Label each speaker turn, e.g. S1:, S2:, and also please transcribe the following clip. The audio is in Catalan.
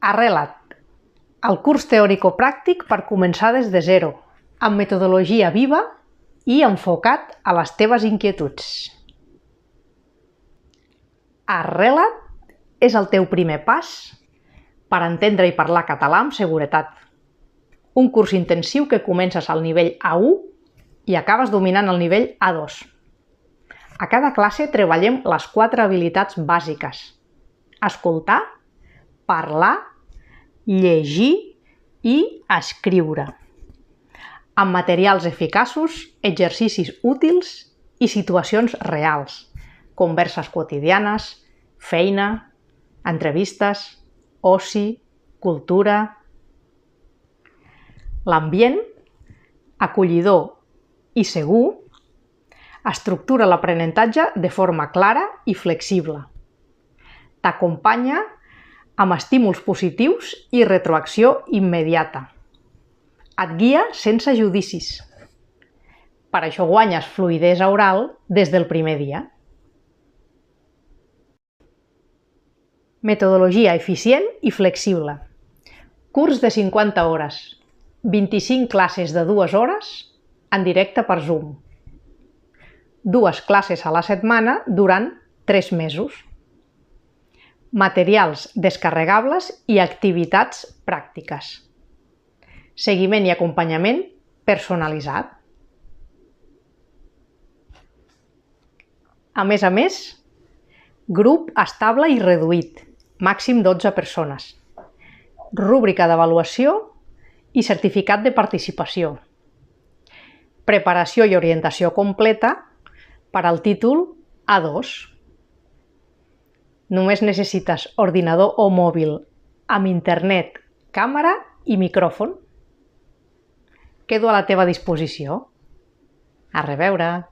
S1: Arrela't, el curs teòrico-pràctic per començar des de zero, amb metodologia viva i enfocat a les teves inquietuds. Arrela't és el teu primer pas per entendre i parlar català amb seguretat. Un curs intensiu que comences al nivell A1 i acabes dominant el nivell A2. A cada classe treballem les 4 habilitats bàsiques: escoltar, parlar, llegir i escriure, amb materials eficaços, exercicis útils i situacions reals, converses quotidianes, feina, entrevistes, oci, cultura. L'ambient, acollidor i segur, estructura l'aprenentatge de forma clara i flexible. T'acompanya amb estímuls positius i retroacció immediata. Et guia sense judicis. Per això guanyes fluïdesa oral des del primer dia. Metodologia eficient i flexible. Curs de 50 hores. 25 classes de 2 hores en directe per Zoom. 2 classes a la setmana durant 3 mesos. Materials descarregables i activitats pràctiques. Seguiment i acompanyament personalitzat. A més, grup estable i reduït, màxim 12 persones. Rúbrica d'avaluació i certificat de participació. Preparació i orientació completa per al títol A2. Només necessites ordinador o mòbil amb internet, càmera i micròfon. Quedo a la teva disposició. A reveure!